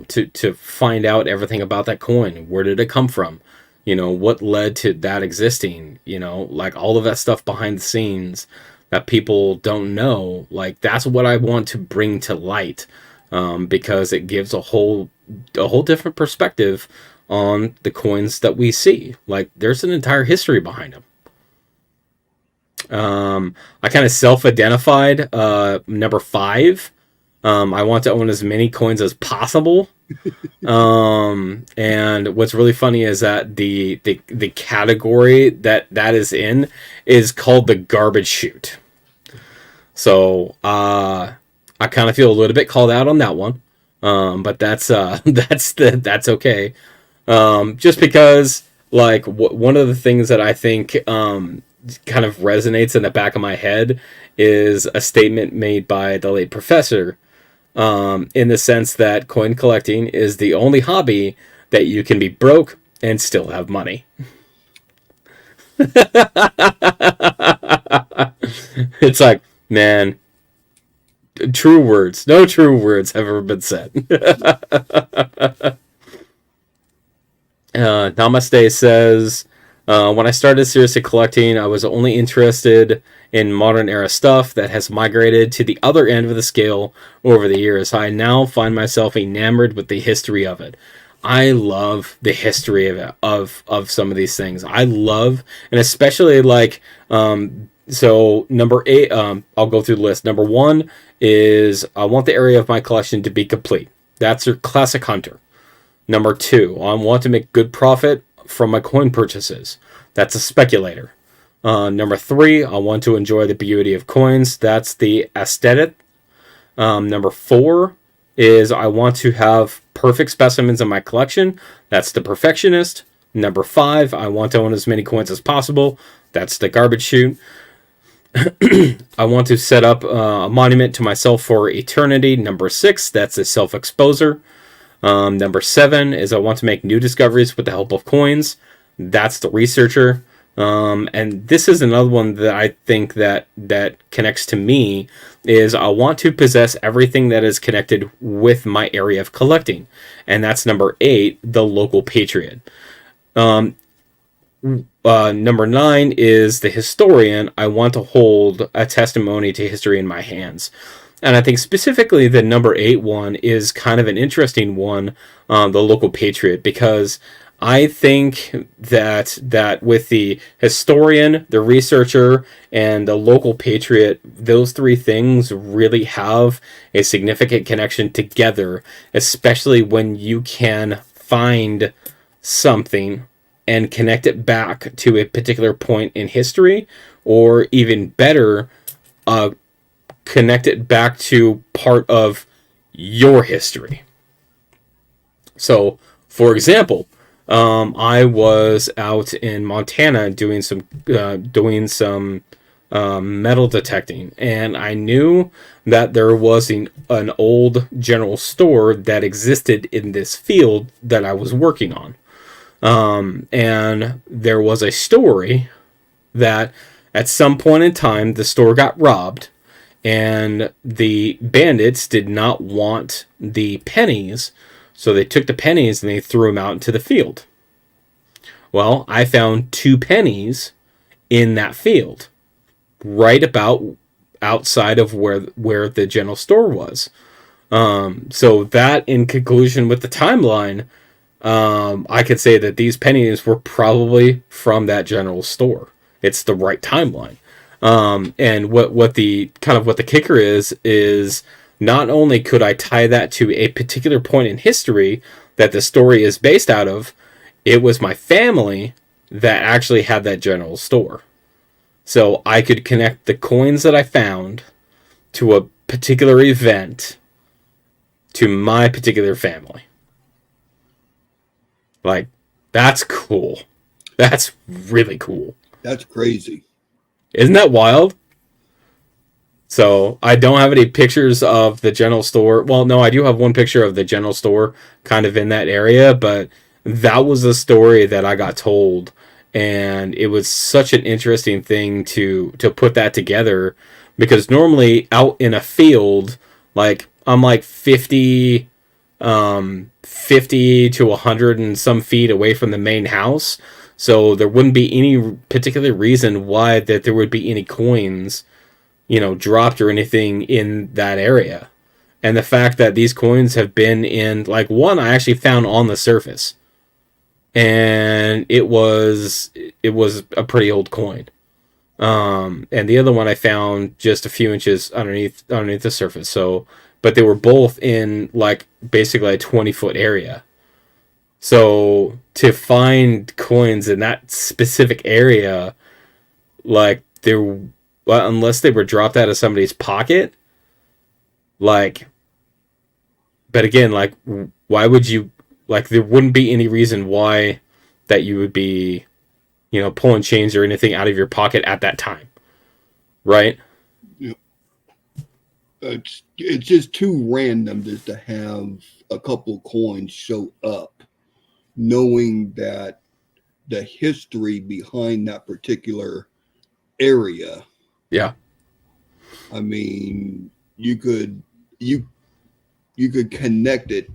to find out everything about that coin. Where did it come from? What led to that existing? Like all of that stuff behind the scenes that people don't know. Like that's what I want to bring to light, because it gives a whole different perspective on the coins that we see. Like there's an entire history behind them. I kind of self-identified number 5. I want to own as many coins as possible. And what's really funny is that the category that is in is called the garbage chute. So I kind of feel a little bit called out on that one. But that's okay. Just because like one of the things that I think kind of resonates in the back of my head is a statement made by the late professor, in the sense that coin collecting is the only hobby that you can be broke and still have money. It's like, man, true words. No true words have ever been said. Namaste says, when I started seriously collecting, I was only interested in modern era stuff that has migrated to the other end of the scale over the years. I now find myself enamored with the history of it. I love the history of it, of some of these things. I love, and especially like, so number 8, I'll go through the list. Number 1 is I want the area of my collection to be complete. That's your classic hunter. Number 2, I want to make good profit from my coin purchases. That's a speculator. Number 3, I want to enjoy the beauty of coins. That's the aesthetic. Number 4 is I want to have perfect specimens in my collection. That's the perfectionist. Number 5, I want to own as many coins as possible. That's the garbage chute. I want to set up a monument to myself for eternity. Number 6, that's a self-exposer. Number 7 is I want to make new discoveries with the help of coins. That's the researcher. And this is another one that I think that connects to me, is I want to possess everything that is connected with my area of collecting. And that's number 8, the local patriot. Number 9 is the historian. I want to hold a testimony to history in my hands. And I think specifically the number 8 one is kind of an interesting one, the local patriot, because I think that with the historian, the researcher, and the local patriot, those 3 things really have a significant connection together, especially when you can find something and connect it back to a particular point in history, or even better, connect it back to part of your history. So, for example, I was out in Montana doing some metal detecting, and I knew that there was an old general store that existed in this field that I was working on. And there was a story that at some point in time the store got robbed, and the bandits did not want the pennies, so they took the pennies and they threw them out into the field. Well, I found 2 pennies in that field, right about outside of where the general store was. So that, in conclusion with the timeline, I could say that these pennies were probably from that general store. It's the right timeline. And what the kicker is not only could I tie that to a particular point in history that the story is based out of, it was my family that actually had that general store. So I could connect the coins that I found to a particular event to my particular family. Like, that's cool. That's really cool.
That's crazy.
Isn't that wild? So I don't have any pictures of the general store. Well, no, I do have one picture of the general store kind of in that area, but that was a story that I got told, and it was such an interesting thing to put that together, because normally out in a field, like I'm like 50 to 100 and some feet away from the main house, so there wouldn't be any particular reason why that there would be any coins, dropped or anything in that area. And the fact that these coins have been in, like, one I actually found on the surface, and it was a pretty old coin. And the other one I found just a few inches underneath the surface. So, but they were both in like basically a 20-foot area. So to find coins in that specific area, like they're well, unless they were dropped out of somebody's pocket, like. But again, like, why would you like? There wouldn't be any reason why that you would be, pulling chains or anything out of your pocket at that time, right?
Yeah. It's just too random just to have a couple coins show up, knowing that the history behind that particular area.
Yeah,
I mean, you you could connect it.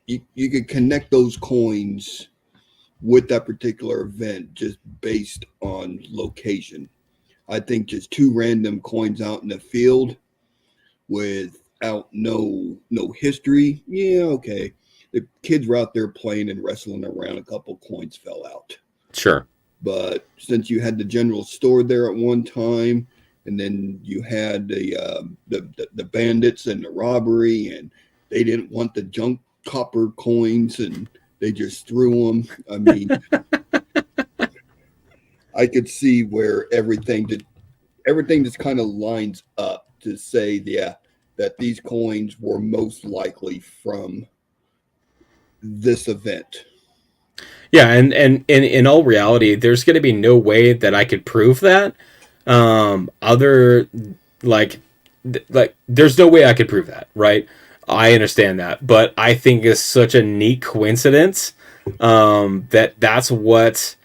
You could connect those coins with that particular event just based on location. I think just two random coins out in the field without no history. Yeah, okay. The kids were out there playing and wrestling around. A couple coins fell out.
sure.
But since you had the general store there at one time, and then you had the bandits and the robbery, and they didn't want the junk copper coins, and they just threw them. I mean, I could see where everything just kind of lines up to say, yeah, that these coins were most likely from this event.
Yeah, and in all reality, there's going to be no way that I could prove that. Other like there's no way I could prove that, right? I understand that, but I think it's such a neat coincidence that that's what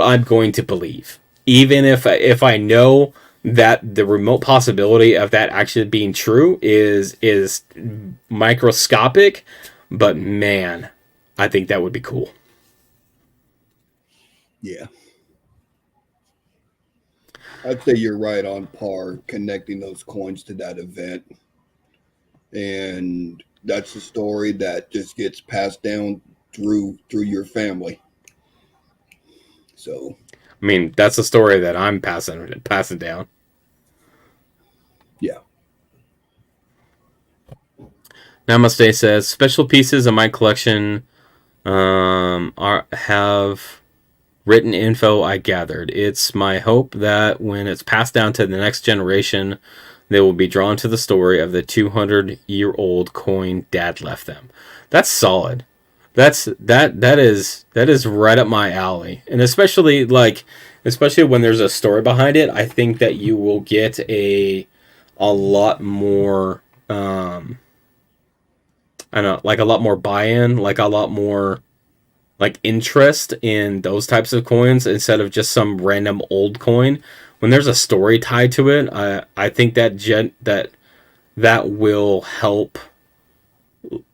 I'm going to believe, even if I know that the remote possibility of that actually being true is microscopic. But man, I think that would be cool.
Yeah, I'd say you're right on par connecting those coins to that event. And that's a story that just gets passed down through your family. So
I mean, that's a story that I'm passing down.
yeah,
Namaste says special pieces of my collection have written info I gathered. It's my hope that when it's passed down to the next generation, they will be drawn to the story of the 200-year-old coin Dad left them. That's solid. That is right up my alley, and especially when there's a story behind it. I think that you will get a lot more. I don't know, like a lot more buy-in, like a lot more like interest in those types of coins instead of just some random old coin. When there's a story tied to it, I think that will help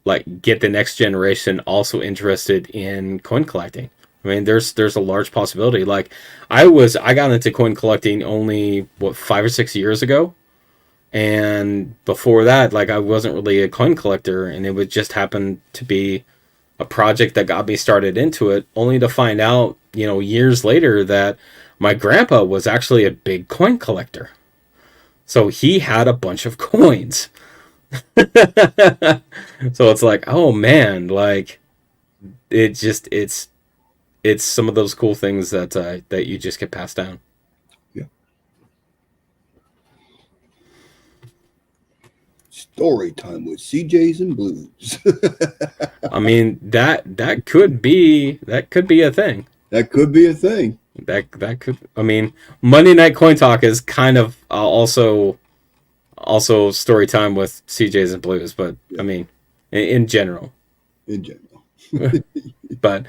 like get the next generation also interested in coin collecting. I mean, there's a large possibility. Like I got into coin collecting only 5 or 6 years ago, and before that, like I wasn't really a coin collector, and it would just happen to be a project that got me started into it, only to find out, years later that my grandpa was actually a big coin collector. So he had a bunch of coins. So it's like, oh man, like it's some of those cool things that you just get passed down.
yeah. Story time with CJs and Blues.
I mean, that could be a thing.
That could be a thing.
That could, I mean, Monday Night Coin Talk is kind of also story time with CJs and Blues, but I
Yeah,
mean, in general.
in general.
But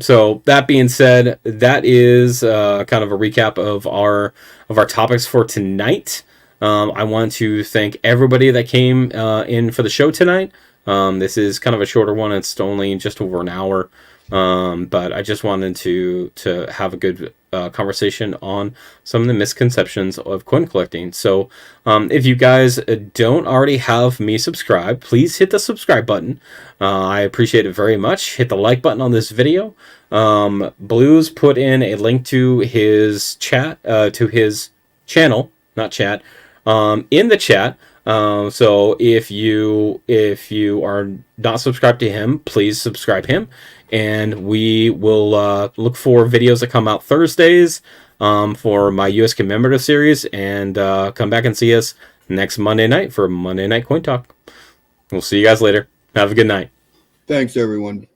so that being said, that is kind of a recap of our topics for tonight. I want to thank everybody that came in for the show tonight. This is kind of a shorter one. It's only just over an hour. But I just wanted to have conversation on some of the misconceptions of coin collecting. So, if you guys don't already have me subscribed, please hit the subscribe button. I appreciate it very much. Hit the like button on this video. Blues put in a link to his to his channel, not chat, in the chat. So if you are not subscribed to him, please subscribe him, and we will look for videos that come out Thursdays for my U.S. commemorative series, and come back and see us next Monday night for Monday Night Coin Talk. We'll see you guys later. Have a good night.
Thanks, everyone.